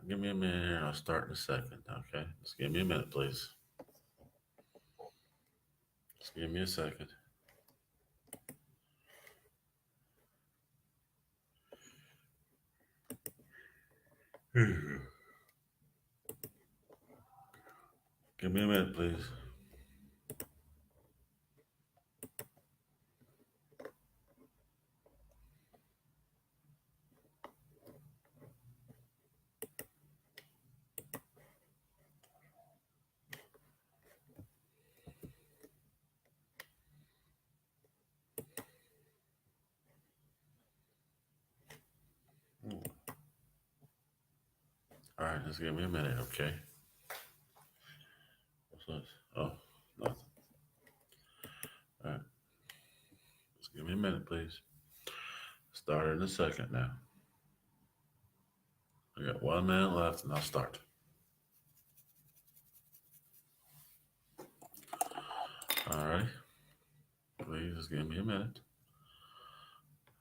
Give me a minute here. I'll start in a second. Okay. Just give me a minute, please. Just give me a second. Give me a minute, please. All right. Just give me a minute, okay? What's this? Oh, nothing. All right. Just give me a minute, please. Start in a second now. I got 1 minute left and I'll start. All right. Please just give me a minute.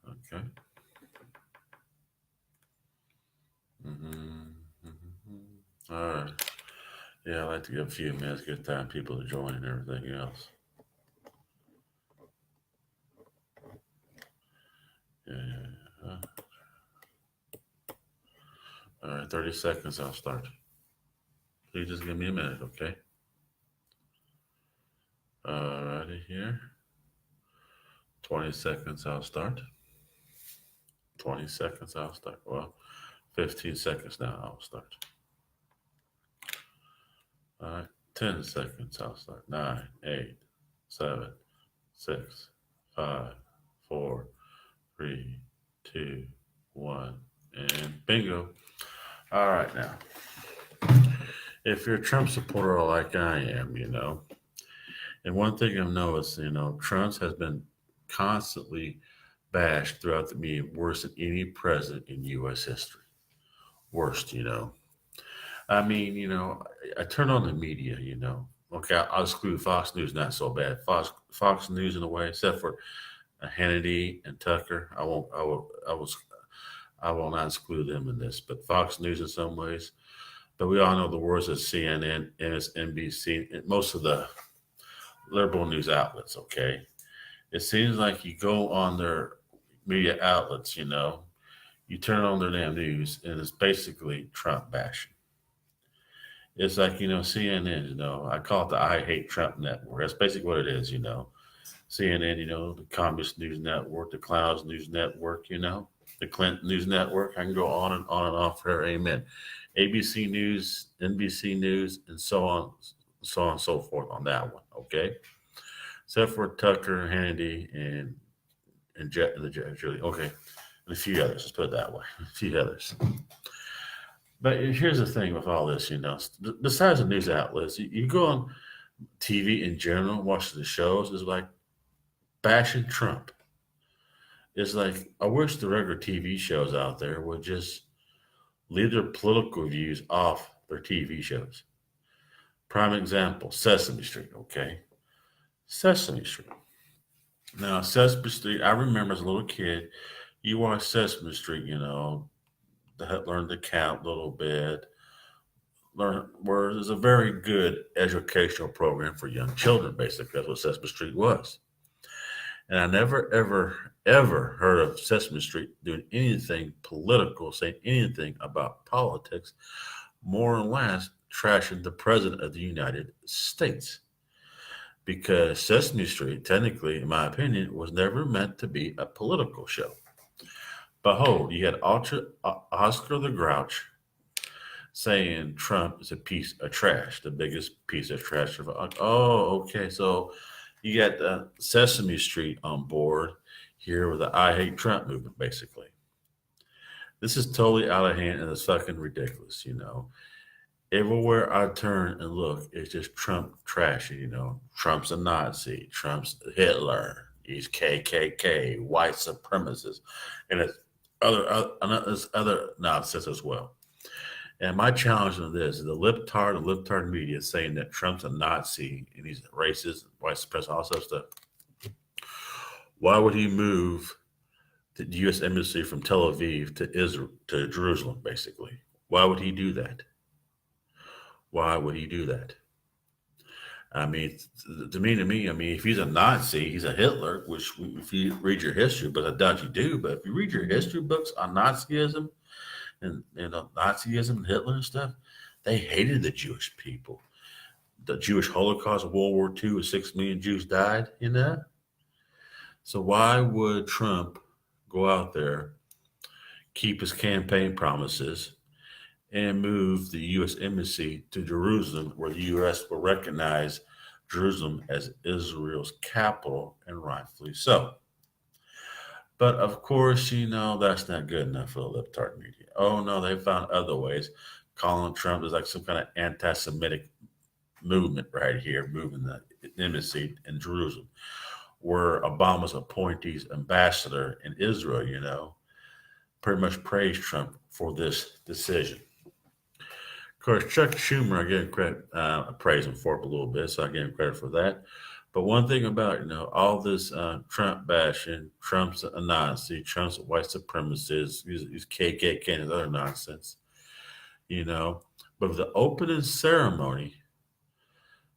Okay. All right. Yeah, I like to give a few minutes, give time people to join and everything else. Yeah. All right, 30 seconds, I'll start. Please just give me a minute, okay? All righty here. 20 seconds, I'll start. 20 seconds, I'll start. Well, 15 seconds now, I'll start. All right, 10 seconds, I'll start. 9, 8, 7, 6, 5, 4, 3, 2, 1, and bingo. All right, now, if you're a Trump supporter like I am, and one thing I've noticed, Trump has been constantly bashed throughout the media worse than any president in U.S. history. Worst. I mean, I turn on the media, Okay, I'll exclude Fox News, not so bad. Fox News in a way, except for Hannity and Tucker. I will not exclude them in this, but Fox News in some ways. But we all know the worst is CNN, MSNBC, and most of the liberal news outlets. Okay, it seems like you go on their media outlets, you turn on their damn news, and it's basically Trump bashing. It's like, CNN, I call it the I Hate Trump Network. That's basically what it is, CNN, the Communist News Network, the Clowns News Network, the Clinton News Network. I can go on and on for amen. ABC News, NBC News, and so on and so forth on that one, okay? Except for Tucker, Hannity, and Julie. Okay, and a few others. Let's put it that way. A few others. But here's the thing with all this, besides the news outlets, you go on TV in general, watch the shows, it's like bashing Trump. It's like, I wish the regular TV shows out there would just leave their political views off their TV shows. Prime example, Sesame Street, okay? Sesame Street. Now, Sesame Street, I remember as a little kid, you watch Sesame Street, learn to count a little bit, learn where it's a very good educational program for young children, basically. That's what Sesame Street was. And I never, ever, ever heard of Sesame Street doing anything political, saying anything about politics, more or less trashing the President of the United States. Because Sesame Street, technically, in my opinion, was never meant to be a political show. Behold, you had Oscar the Grouch saying Trump is a piece of trash, the biggest piece of trash. Oh, okay. So you got Sesame Street on board here with the I Hate Trump movement, basically. This is totally out of hand and it's fucking ridiculous. Everywhere I turn and look, it's just Trump trash. Trump's a Nazi. Trump's Hitler. He's KKK, white supremacist, and it's other nonsense as well. And my challenge on this is the libtard and libtard media saying that Trump's a Nazi and he's racist, white supremacist, all that stuff. Why would he move the U.S. embassy from Tel Aviv to Israel to Jerusalem, basically? Why would he do that? Why would he do that? I mean, to me, I mean, if he's a Nazi, he's a Hitler, which if you read your history, but I doubt you do, but if you read your history books on Nazism and Nazism and Hitler and stuff, they hated the Jewish people. The Jewish Holocaust, World War II, where 6 million Jews died, you know? So why would Trump go out there, keep his campaign promises, and move the U.S. Embassy to Jerusalem, where the U.S. will recognize Jerusalem as Israel's capital, and rightfully so? But of course, that's not good enough for the libtard media. Oh no, they found other ways. Calling Trump is like some kind of anti Semitic movement right here, moving the embassy in Jerusalem, where Obama's appointee's ambassador in Israel, pretty much praised Trump for this decision. Of course, Chuck Schumer, I give him credit, I praise him for it a little bit, so I give him credit for that. But one thing about, all this Trump bashing, Trump's a Nazi, Trump's a white supremacist, he's KKK and other nonsense, you know. But the opening ceremony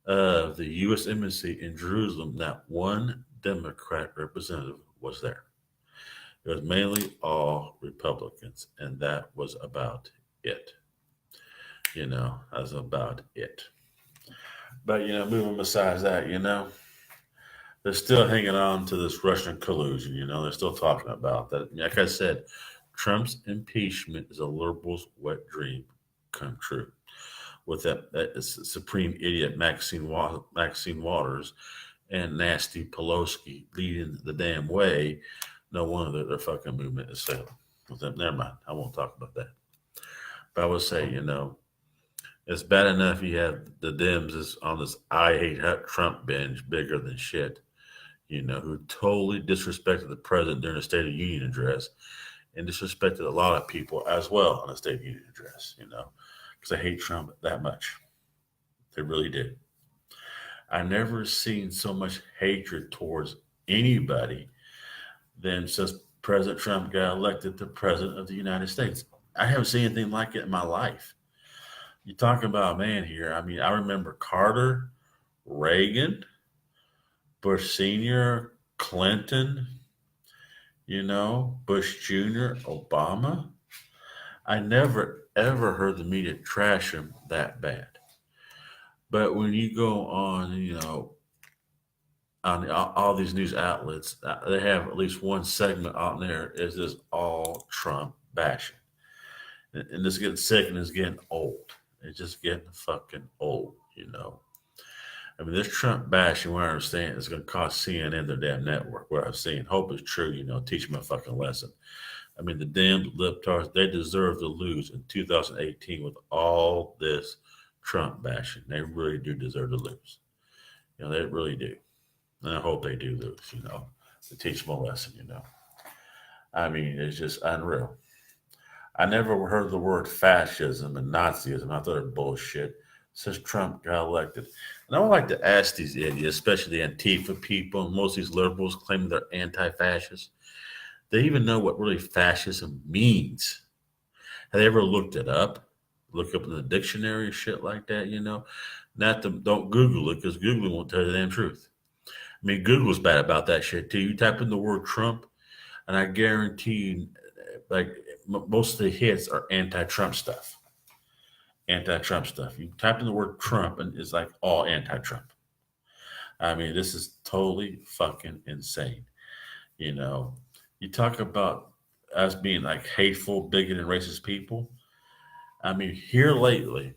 of the U.S. Embassy in Jerusalem, not one Democrat representative was there. It was mainly all Republicans, and that was about it. That's about it. But, moving besides that, they're still hanging on to this Russian collusion. They're still talking about that. Like I said, Trump's impeachment is a liberal's wet dream come true. With that supreme idiot Maxine Waters and nasty Pelosi leading the damn way, no wonder their fucking movement is failing. Never mind. I won't talk about that. But I would say, it's bad enough you have the Dems is on this I hate Trump binge bigger than shit, who totally disrespected the president during the State of the Union address and disrespected a lot of people as well on the State of the Union address, because I hate Trump that much. They really did. I never seen so much hatred towards anybody than since President Trump got elected to President of the United States. I haven't seen anything like it in my life. You talk about a man here. I mean, I remember Carter, Reagan, Bush Sr., Clinton, Bush Jr., Obama. I never, ever heard the media trash him that bad. But when you go on, on all these news outlets, they have at least one segment on there is this all Trump bashing. And it's getting sick and it's getting old. It's just getting fucking old, I mean, this Trump bashing, what I understand, is going to cost CNN their damn network. What I've seen, hope is true, teach them a fucking lesson. I mean, the damn libtards, they deserve to lose in 2018 with all this Trump bashing. They really do deserve to lose. They really do. And I hope they do lose, to teach them a lesson, I mean, it's just unreal. I never heard the word fascism and Nazism. I thought it was bullshit since Trump got elected. And I would like to ask these idiots, especially the Antifa people, and most of these liberals claiming they're anti-fascist, they even know what really fascism means. Have they ever looked it up? Look up in the dictionary and shit like that, Don't Google it, because Google won't tell you the damn truth. I mean, Google's bad about that shit too. You type in the word Trump, and I guarantee you, like, most of the hits are anti-Trump stuff. Anti-Trump stuff. You type in the word Trump, and it's like all anti-Trump. I mean, this is totally fucking insane. You talk about us being like hateful, bigoted, and racist people. I mean, here lately,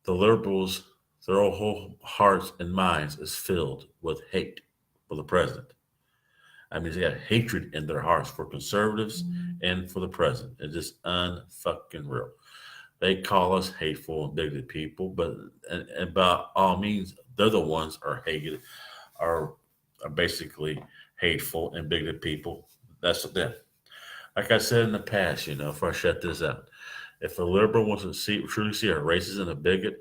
the liberals, their whole hearts and minds is filled with hate for the president. I mean, they got hatred in their hearts for conservatives and for the president. It's just unfucking real. They call us hateful and bigoted people, but and by all means, they're the ones are hated, are basically hateful and bigoted people. That's them. Like I said in the past, before I shut this out, if a liberal wants to truly see a racist and a bigot,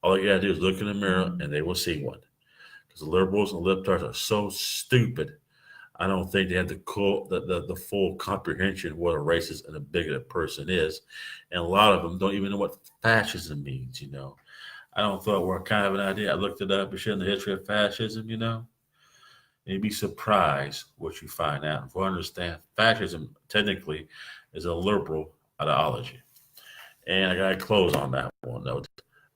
all you gotta do is look in the mirror and they will see one. Because the liberals and libtards are so stupid. I don't think they have the full comprehension of what a racist and a bigoted person is. And a lot of them don't even know what fascism means, you know. I don't thought were kind of an idea. I looked it up and shit in the history of fascism, you know. And you'd be surprised what you find out. If you understand, fascism technically is a liberal ideology. And I got to close on that one note.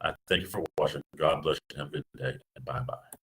I thank you for watching. God bless you. Have a good day. And bye bye.